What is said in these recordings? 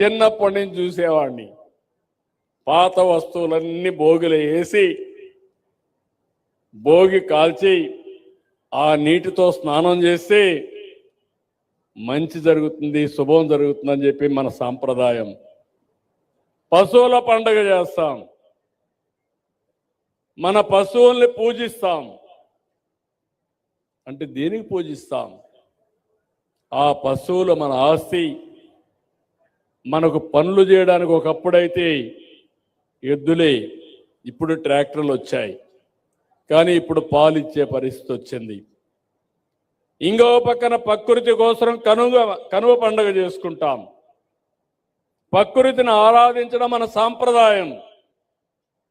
చిన్నప్పటి నుంచి చూసేవాడిని. పాత వస్తువులన్నీ భోగిలో వేసి భోగి కాల్చి ఆ నీటితో స్నానం చేస్తే మంచి జరుగుతుంది, శుభం జరుగుతుందని చెప్పి మన సాంప్రదాయం. పశువుల పండుగ చేస్తాం, మన పశువుల్ని పూజిస్తాం. అంటే దేనికి పూజిస్తాం? ఆ పశువులు మన ఆస్తి. మనకు పనులు చేయడానికి ఒకప్పుడైతే ఎద్దులే, ఇప్పుడు ట్రాక్టర్లు వచ్చాయి. కానీ ఇప్పుడు పాలు ఇచ్చే పరిస్థితి వచ్చింది. ఇంకో పక్కన ప్రకృతి కోసం కనుమ పండుగ చేసుకుంటాం. ప్రకృతిని ఆరాధించడం మన సాంప్రదాయం.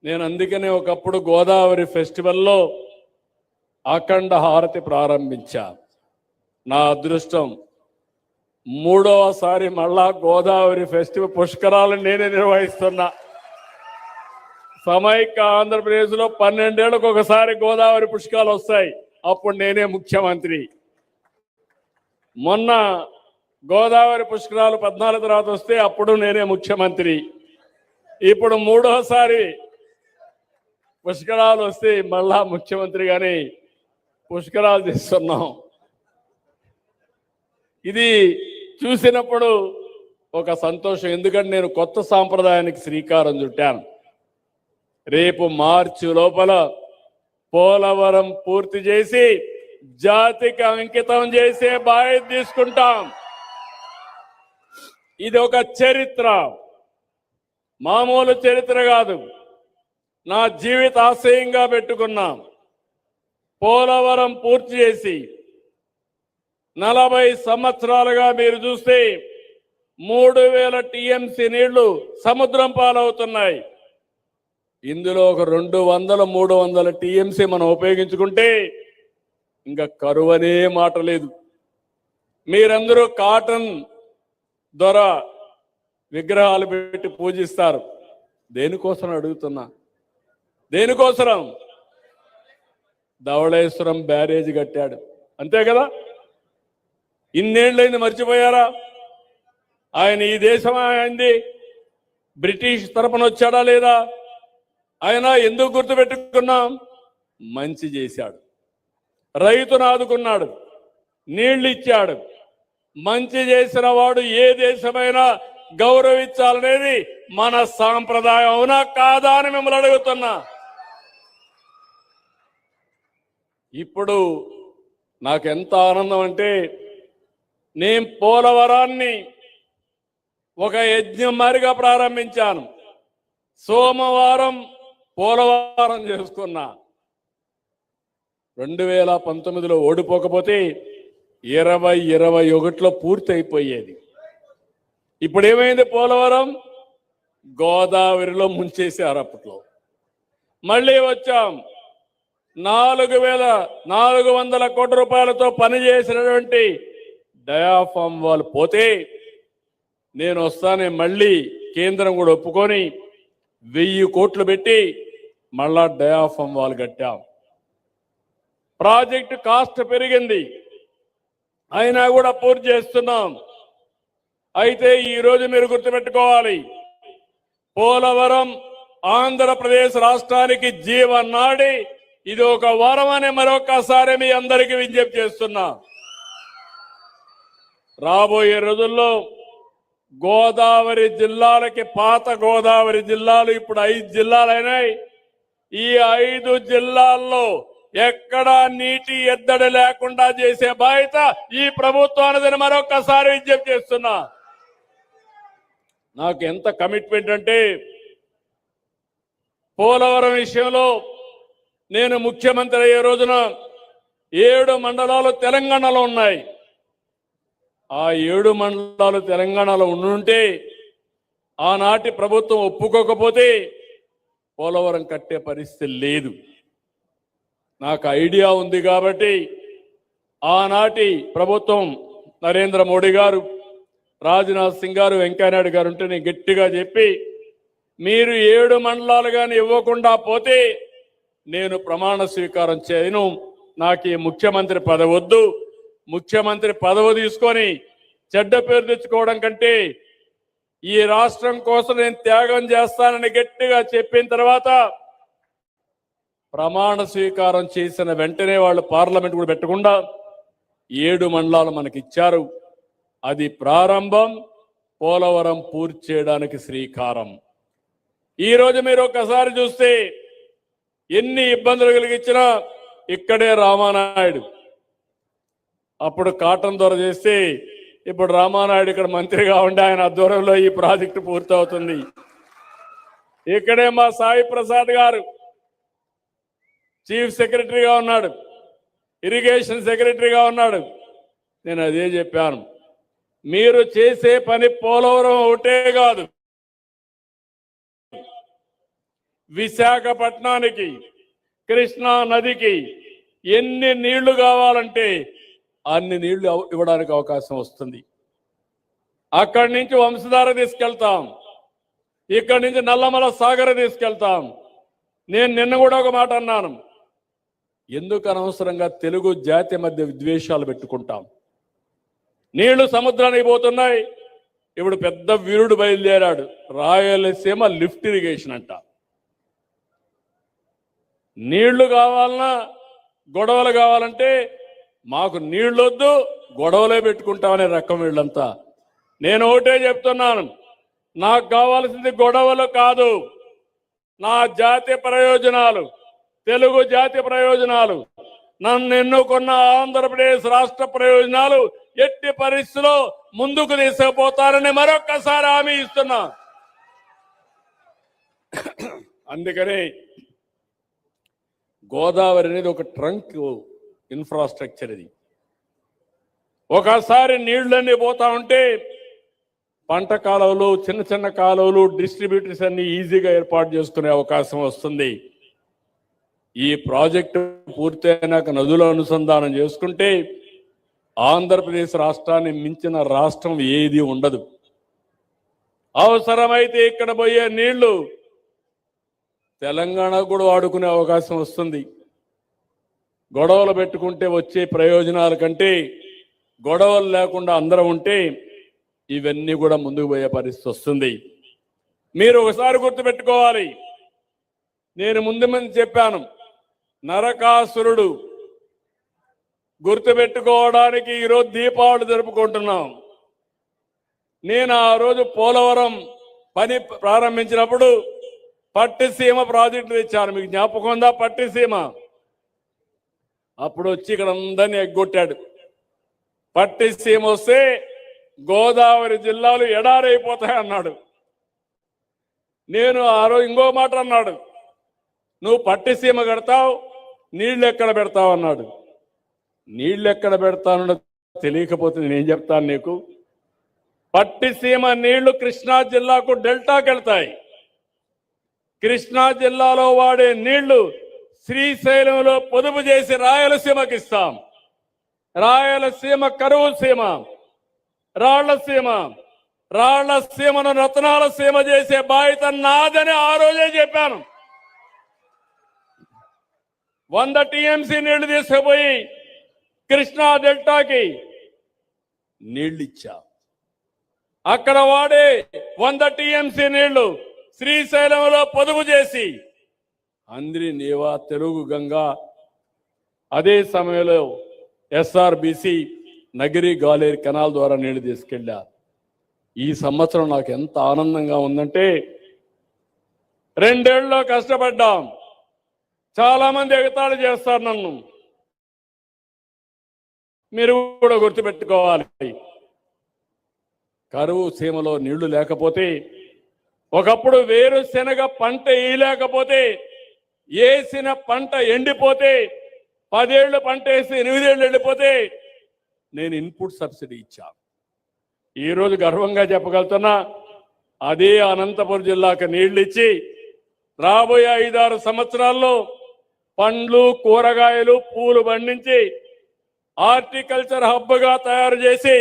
నేను అందుకనే ఒకప్పుడు గోదావరి ఫెస్టివల్లో అఖండ హారతి ప్రారంభించా. నా అదృష్టం మూడవసారి మళ్ళా గోదావరి ఫెస్టివల్ పుష్కరాలు నేనే నిర్వహిస్తున్నా. సమైక్య ఆంధ్రప్రదేశ్లో 12 ఏళ్లకు ఒకసారి గోదావరి పుష్కరాలు వస్తాయి. అప్పుడు నేనే ముఖ్యమంత్రి. మొన్న గోదావరి పుష్కరాలు 14 తర్వాత వస్తే అప్పుడు నేనే ముఖ్యమంత్రి. ఇప్పుడు మూడోసారి పుష్కరాలు వస్తే మళ్ళా ముఖ్యమంత్రిగానే పుష్కరాలు చేస్తున్నాం. ఇది చూసినప్పుడు ఒక సంతోషం. ఎందుకంటే నేను కొత్త సాంప్రదాయానికి శ్రీకారం చుట్టాను. రేపు మార్చి లోపల పోలవరం పూర్తి చేసి జాతికి అంకితం చేసే బాధ్యత తీసుకుంటాం. ఇది ఒక చరిత్ర, మామూలు చరిత్ర కాదు. నా జీవిత ఆశయంగా పెట్టుకున్నాం. పోలవరం పూర్తి చేసి 40 సంవత్సరాలుగా మీరు చూస్తే 3000 టీఎంసీ నీళ్లు సముద్రం పాలవుతున్నాయి. ఇందులో ఒక 200-300 టీఎంసీ మనం ఉపయోగించుకుంటే ఇంకా కరువనే మాట లేదు. మీరందరూ కాటన్ ద్వారా విగ్రహాలు పెట్టి పూజిస్తారు. దేనికోసం అడుగుతున్నా? దేనికోసం? ధవళేశ్వరం బ్యారేజ్ కట్టాడు, అంతే కదా? ఇన్నేళ్ళైంది, మర్చిపోయారా? ఆయన ఈ దేశం అయింది బ్రిటిష్ తరపున వచ్చాడా లేదా? ఆయన ఎందుకు గుర్తుపెట్టుకున్నాం? మంచి చేశాడు, రైతును ఆదుకున్నాడు, నీళ్లు ఇచ్చాడు. మంచి చేసిన వాడు ఏ దేశమైనా గౌరవించాలనేది మన సాంప్రదాయం. అవునా కాదా అని మిమ్మల్ని అడుగుతున్నా. ఇప్పుడు నాకెంత ఆనందం అంటే, నేను పోలవరాన్ని ఒక యజ్ఞం మారిగా ప్రారంభించాను. సోమవారం పోలవరం చేసుకున్నా. 2019లో ఓడిపోకపోతే 2021లో పూర్తి అయిపోయేది. ఇప్పుడు ఏమైంది? పోలవరం గోదావరిలో ముంచేశారు. అప్పట్లో మళ్ళీ వచ్చాం. 4,400 కోట్ల రూపాయలతో పనిచేసినటువంటి డయాఫామ్ వాళ్ళు పోతే నేను వస్తానే మళ్ళీ కేంద్రం కూడా ఒప్పుకొని 1000 కోట్లు పెట్టి మళ్ళా డయాఫామ్ వాళ్ళు కట్టాం. ప్రాజెక్టు కాస్ట్ పెరిగింది, అయినా కూడా పూర్తి చేస్తున్నాం. అయితే ఈరోజు మీరు గుర్తుపెట్టుకోవాలి, పోలవరం ఆంధ్రప్రదేశ్ రాష్ట్రానికి జీవనాడి. ఇది ఒక వరం అని మరొకసారి మీ అందరికీ విజ్ఞప్తి చేస్తున్నా. రాబోయే రోజుల్లో గోదావరి జిల్లాలకి, పాత గోదావరి జిల్లాలు ఇప్పుడు 5 జిల్లాలైనాయి. ఈ 5 జిల్లాల్లో ఎక్కడా నీటి ఎద్దడి లేకుండా చేసే బాధ్యత ఈ ప్రభుత్వానిదని మరొకసారి విజ్ఞప్తి చేస్తున్నా. నాకు ఎంత కమిట్మెంట్ అంటే, పోలవరం విషయంలో నేను ముఖ్యమంత్రి అయ్యే రోజున 7 మండలాలు తెలంగాణలో ఉన్నాయి. ఆ 7 మండలాలు తెలంగాణలో ఉండుంటే ఆనాటి ప్రభుత్వం ఒప్పుకోకపోతే పోలవరం కట్టే పరిస్థితి లేదు. నాకు ఐడియా ఉంది కాబట్టి ఆనాటి ప్రభుత్వం నరేంద్ర మోడీ గారు, రాజ్నాథ్ సింగ్ గారు, వెంకయ్యనాయుడు గారు ఉంటే నేను గట్టిగా చెప్పి, మీరు 7 మండలాలు కానీ ఇవ్వకుండా పోతే నేను ప్రమాణ స్వీకారం చేయను, నాకు ఈ ముఖ్యమంత్రి పదవి వద్దు, ముఖ్యమంత్రి పదవి తీసుకొని చెడ్డ పేరు తెచ్చుకోవడం కంటే ఈ రాష్ట్రం కోసం నేను త్యాగం చేస్తానని గట్టిగా చెప్పిన తర్వాత ప్రమాణ స్వీకారం చేసిన వెంటనే వాళ్ళు పార్లమెంట్ కూడా పెట్టకుండా 7 మండలాలు మనకి ఇచ్చారు. అది ప్రారంభం. పోలవరం పూర్తి చేయడానికి శ్రీకారం. ఈ రోజు మీరు ఒకసారి చూస్తే ఎన్ని ఇబ్బందులు కలిగించినా ఇక్కడే రామానాయుడు అప్పుడు కాటన్ దొర చేస్తే ఇప్పుడు రామానాయుడు ఇక్కడ మంత్రిగా ఉండి ఆయన ఆధ్వర్యంలో ఈ ప్రాజెక్టు పూర్తవుతుంది. ఇక్కడే మా సాయి ప్రసాద్ గారు చీఫ్ సెక్రటరీగా ఉన్నాడు, ఇరిగేషన్ సెక్రటరీగా ఉన్నాడు. నేను అదే చెప్పాను, మీరు చేసే పని పోలవరం ఒకటే కాదు, విశాఖపట్నానికి కృష్ణా నదికి ఎన్ని నీళ్లు కావాలంటే అన్ని నీళ్లు ఇవ్వడానికి అవకాశం వస్తుంది. అక్కడి నుంచి వంశధార తీసుకెళ్తాం, ఇక్కడి నుంచి నల్లమల సాగర్ తీసుకెళ్తాం. నేను నిన్న కూడా ఒక మాట అన్నాను, ఎందుకు అనవసరంగా తెలుగు జాతి మధ్య విద్వేషాలు పెట్టుకుంటాం? నీళ్లు సముద్రానికి పోతున్నాయి. ఇప్పుడు పెద్ద వీరుడు బయలుదేరాడు, రాయలసీమ లిఫ్ట్ ఇరిగేషన్ అంట. నీళ్లు కావాలన్నా గొడవలు కావాలంటే మాకు నీళ్ళొద్దు, గొడవలే పెట్టుకుంటామనే రకం వీళ్ళంతా. నేను ఒకటే చెప్తున్నాను, నాకు కావాల్సింది గొడవలు కాదు, నా జాతి ప్రయోజనాలు, తెలుగు జాతి ప్రయోజనాలు, నన్ను ఎన్నుకున్న ఆంధ్రప్రదేశ్ రాష్ట్ర ప్రయోజనాలు ఎట్టి పరిస్థితిలో ముందుకు తీసుకుపోతారని మరొక్కసారి హామీ ఇస్తున్నా. అందుకనే గోదావరి అనేది ఒక ట్రంక్ ఇన్ఫ్రాస్ట్రక్చర్. ఇది ఒకసారి నీళ్లన్నీ పోతా ఉంటే పంట కాలువలు, చిన్న చిన్న కాలువలు, డిస్ట్రిబ్యూటర్స్ అన్ని ఈజీగా ఏర్పాటు చేసుకునే అవకాశం వస్తుంది. ఈ ప్రాజెక్టు పూర్తయినాక నదుల అనుసంధానం చేసుకుంటే ఆంధ్రప్రదేశ్ రాష్ట్రాన్ని మించిన రాష్ట్రం ఏది ఉండదు. అవసరమైతే ఇక్కడ పోయే నీళ్లు తెలంగాణ కూడా వాడుకునే అవకాశం వస్తుంది. గొడవలు పెట్టుకుంటే వచ్చే ప్రయోజనాల కంటే గొడవలు లేకుండా అందరం ఉంటే ఇవన్నీ కూడా ముందుకు పోయే పరిస్థితి వస్తుంది. మీరు ఒకసారి గుర్తుపెట్టుకోవాలి, నేను ముందు చెప్పాను, నరకాసురుడు గుర్తుపెట్టుకోవడానికి ఈరోజు దీపావళి జరుపుకుంటున్నాం. నేను ఆ రోజు పోలవరం పని ప్రారంభించినప్పుడు పట్టిసీమ ప్రాజెక్టు తెచ్చాను, మీకు జ్ఞాపకం ఉందా? పట్టిసీమ అప్పుడు వచ్చి ఇక్కడ అందరినీ ఎగ్గొట్టాడు. పట్టిసీమ వస్తే గోదావరి జిల్లాలు ఎడారైపోతాయన్నాడు. నేను ఆ రోజు ఇంకో మాట అన్నాడు, నువ్వు పట్టిసీమ కడతావు, నీళ్లు ఎక్కడ పెడతావు అన్నాడు. నీళ్లు ఎక్కడ పెడతానో తెలియకపోతే నేనేం చెప్తాను నీకు? పట్టిసీమ నీళ్లు కృష్ణా జిల్లాకు డెల్టాకి వెళ్తాయి. కృష్ణా జిల్లాలో వాడే నీళ్లు శ్రీశైలంలో పొదుపు చేసి రాయలసీమకి ఇస్తాం. రాయలసీమ కరువు సీమ, రాళ్లసీమను రత్నాల సీమ చేసే బాధ్యత నాదని ఆ రోజే చెప్పాను. 100 టీఎంసీ నీళ్లు తీసుకుపోయి కృష్ణా డెల్టాకి నీళ్లు ఇచ్చా. అక్కడ వాడే 100 టీఎంసీ నీళ్లు శ్రీశైలంలో పొదుపు చేసి అంద్రి నీవా, తెలుగు గంగా, అదే సమయంలో ఎస్ఆర్బిసి నగిరి గాలేరు కెనాల్ ద్వారా నీళ్లు తీసుకెళ్ళా. ఈ సంవత్సరం నాకు ఎంత ఆనందంగా ఉందంటే, 2 ఏళ్లలో కష్టపడ్డాం. చాలా మంది ఎగతాళి చేస్తారు నన్ను, మీరు కూడా గుర్తుపెట్టుకోవాలి. కరువు సీమలో నీళ్లు లేకపోతే, ఒకప్పుడు వేరుశెనగ పంట వేయలేకపోతే, వేసిన పంట ఎండిపోతే, 10 ఏళ్ళు పంట వేసి 8 ఏళ్ళు ఎండిపోతే నేను ఇన్పుట్ సబ్సిడీ ఇచ్చా. ఈరోజు గర్వంగా చెప్పగలుగుతున్నా, అదే అనంతపురం జిల్లాకు నీళ్లు ఇచ్చి రాబోయే 5-6 సంవత్సరాల్లో పండ్లు, కూరగాయలు, పూలు పండించి హార్టికల్చర్ హబ్గా తయారు చేసి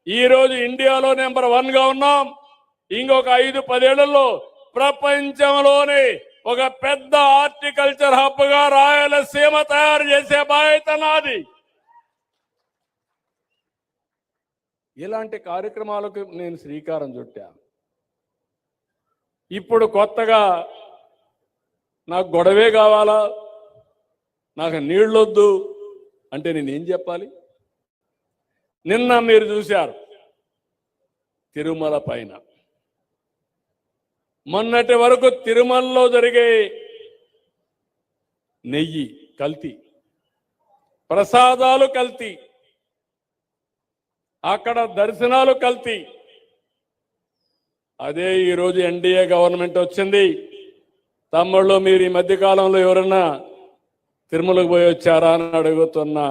ఈరోజు ఇండియాలో నెంబర్ 1గా ఉన్నాం. ఇంకొక 5-10 ఏళ్లలో ప్రపంచంలోనే ఒక పెద్ద హార్టికల్చర్ హబ్గా రాయలసీమ తయారు చేసే బాధ్యత నాది. ఇలాంటి కార్యక్రమాలకు నేను శ్రీకారం చుట్టా. ఇప్పుడు కొత్తగా నాకు గొడవే కావాలా, నాకు నీళ్ళొద్దు అంటే నేనేం చెప్పాలి? నిన్న మీరు చూశారు తిరుమల పైన, మొన్నటి వరకు తిరుమలలో జరిగే నెయ్యి కల్తీ, ప్రసాదాలు కల్తీ, అక్కడ దర్శనాలు కల్తీ. అదే ఈరోజు ఎన్డీఏ గవర్నమెంట్ వచ్చింది. తమ్ముళ్ళు, మీరు ఈ మధ్య కాలంలో ఎవరన్నా తిరుమలకు పోయి వచ్చారా అని అడుగుతున్నా,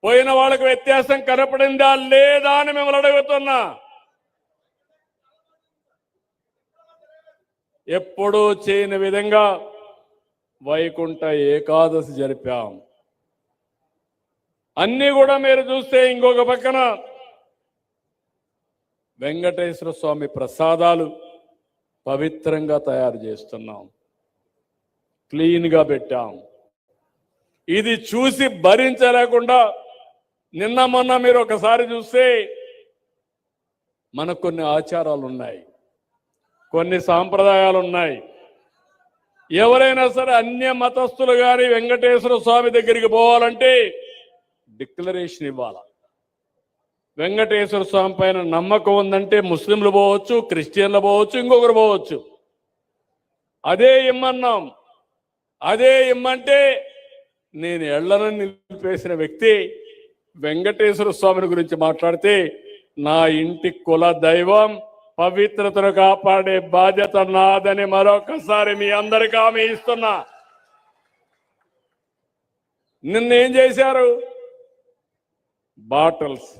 పోయిన వాళ్ళకి వ్యత్యాసం కనపడిందా లేదా అని మిమ్మల్ని అడుగుతున్నా. ఎప్పుడూ చేయని విధంగా వైకుంఠ ఏకాదశి జరిపాం. అన్నీ కూడా మీరు చూస్తే ఇంకొక పక్కన వెంకటేశ్వర స్వామి ప్రసాదాలు పవిత్రంగా తయారు చేస్తున్నాం, క్లీన్గా పెట్టాం. ఇది చూసి భరించలేకుండా నిన్న మొన్న మీరు ఒకసారి చూస్తే మనకు కొన్ని ఆచారాలు ఉన్నాయి, కొన్ని సాంప్రదాయాలు ఉన్నాయి. ఎవరైనా సరే అన్య మతస్థులు కానీ వెంకటేశ్వర స్వామి దగ్గరికి పోవాలంటే డిక్లరేషన్ ఇవ్వాలి. వెంకటేశ్వర స్వామి పైన నమ్మకం ఉందంటే ముస్లింలు పోవచ్చు, క్రిస్టియన్లు పోవచ్చు, ఇంకొకరు పోవచ్చు. అదే ఇమ్మన్నాం. అదే ఇమ్మంటే నేను ఎళ్లనని నిలిపేసిన వ్యక్తి వెంకటేశ్వర స్వామిని గురించి మాట్లాడితే నా ఇంటి కుల దైవం, పవిత్రతను కాపాడే బాధ్యత నాదని మరొకసారి మీ అందరికీ హామీ ఇస్తున్నా. నిన్నేం చేశారు? బాటిల్స్,